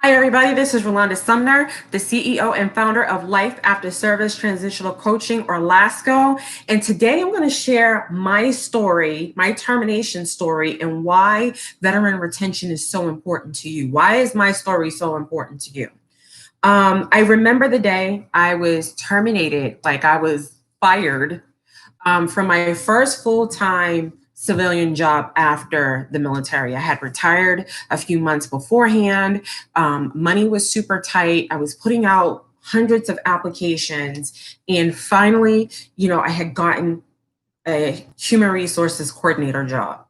Hi, everybody. This is Rolande Sumner, the CEO and founder of Life After Service Transitional Coaching, or LASTCo. And today I'm going to share my story, my termination story, and why veteran retention is so important to you. Why is my story so important to you? I remember the day I was terminated, like I was fired from my first full-time civilian job after the military. I had retired a few months beforehand. Money was super tight. I was putting out hundreds of applications. And finally, I had gotten a human resources coordinator job.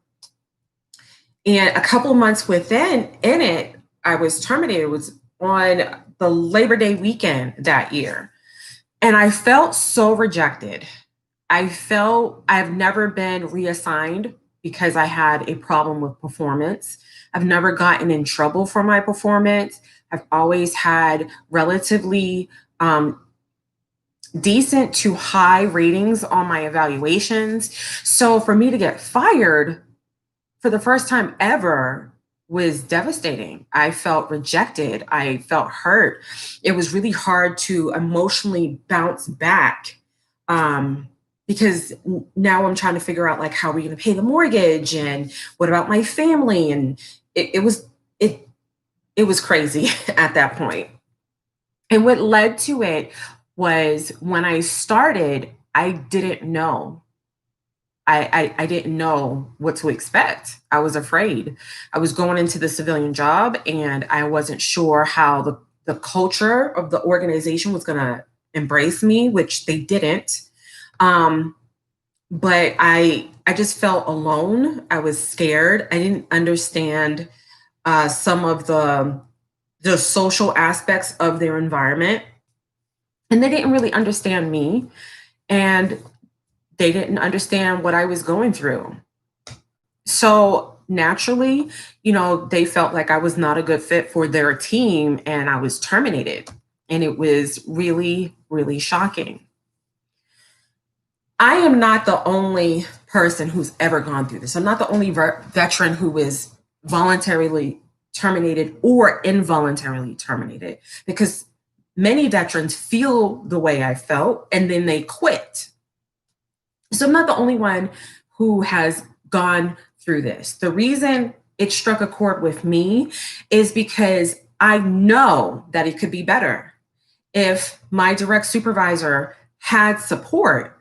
And a couple of months in it, I was terminated. It was on the Labor Day weekend that year. And I felt so rejected. I felt I've never been reassigned because I had a problem with performance. I've never gotten in trouble for my performance. I've always had relatively decent to high ratings on my evaluations. So for me to get fired for the first time ever was devastating. I felt rejected. I felt hurt. It was really hard to emotionally bounce back. Because now I'm trying to figure out, like, how are we going to pay the mortgage, and what about my family? And it was crazy at that point. And what led to it was when I started, I didn't know. I didn't know what to expect. I was afraid. I was going into the civilian job, and I wasn't sure how the culture of the organization was going to embrace me, which they didn't. But I just felt alone. I was scared. I didn't understand some of the social aspects of their environment, and they didn't really understand me, and they didn't understand what I was going through. So naturally, they felt like I was not a good fit for their team, and I was terminated. And it was really, really shocking. I am not the only person who's ever gone through this. I'm not the only veteran who is voluntarily terminated or involuntarily terminated, because many veterans feel the way I felt and then they quit. So I'm not the only one who has gone through this. The reason it struck a chord with me is because I know that it could be better. If my direct supervisor had support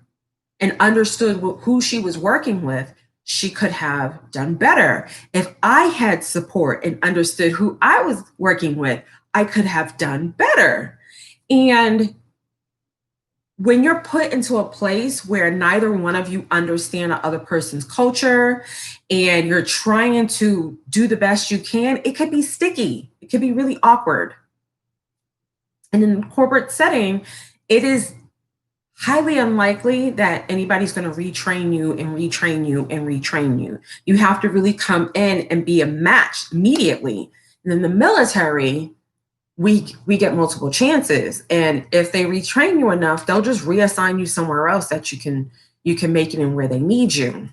and understood who she was working with, she could have done better. If I had support and understood who I was working with, I could have done better. And when you're put into a place where neither one of you understand the other person's culture and you're trying to do the best you can, it could be sticky. It could be really awkward. And in the corporate setting, it is highly unlikely that anybody's going to retrain you and retrain you and retrain you. You have to really come in and be a match immediately. And in the military, we get multiple chances. And if they retrain you enough, they'll just reassign you somewhere else that you can make it in where they need you.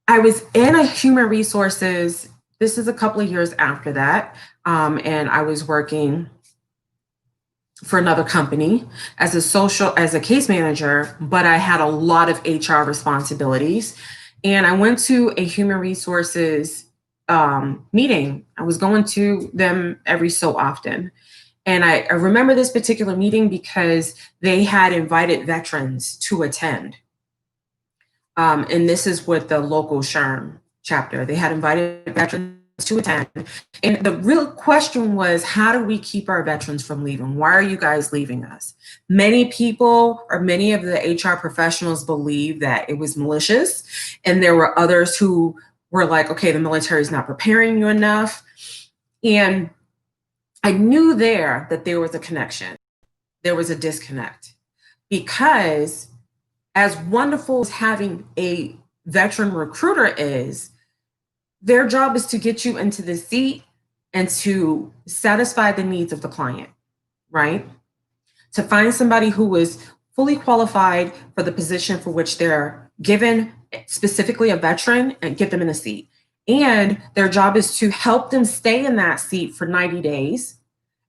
I was in a human resources. This is a couple of years after that. And I was working for another company as a case manager, but I had a lot of HR responsibilities. And I went to a human resources meeting. I was going to them every so often. And I remember this particular meeting because they had invited veterans to attend. And this is with the local SHRM chapter. They had invited veterans to attend. And the real question was, how do we keep our veterans from leaving? Why are you guys leaving us? Many people, or many of the HR professionals, believe that it was malicious. And there were others who were like, okay, the military is not preparing you enough. And I knew that there was a connection. There was a disconnect, because as wonderful as having a veteran recruiter is, their job is to get you into the seat and to satisfy the needs of the client, right? To find somebody who is fully qualified for the position for which they're given, specifically a veteran, and get them in a seat. And their job is to help them stay in that seat for 90 days,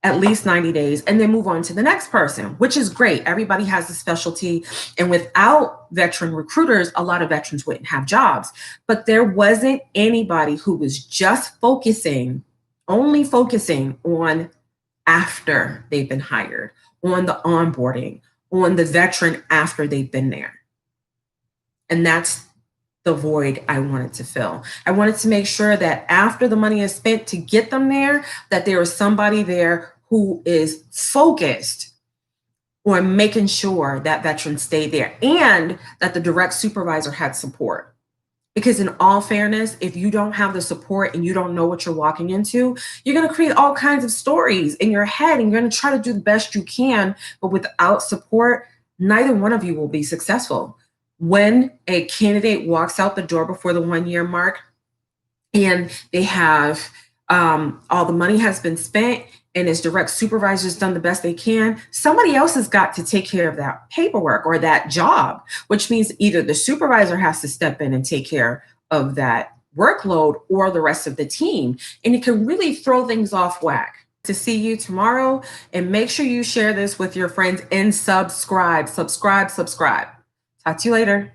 at least 90 days, and then move on to the next person, which is great. Everybody has a specialty. And without veteran recruiters, a lot of veterans wouldn't have jobs. But there wasn't anybody who was just only focusing on after they've been hired, on the onboarding, on the veteran after they've been there. And that's the void I wanted to fill. I wanted to make sure that after the money is spent to get them there, that there is somebody there who is focused on making sure that veterans stay there and that the direct supervisor had support. Because in all fairness, if you don't have the support and you don't know what you're walking into, you're going to create all kinds of stories in your head and you're going to try to do the best you can. But without support, neither one of you will be successful. When a candidate walks out the door before the 1 year mark and they have all the money has been spent and his direct supervisor's done the best they can, somebody else has got to take care of that paperwork or that job, which means either the supervisor has to step in and take care of that workload or the rest of the team. And it can really throw things off whack. To see you tomorrow, and make sure you share this with your friends and subscribe. Talk to you later.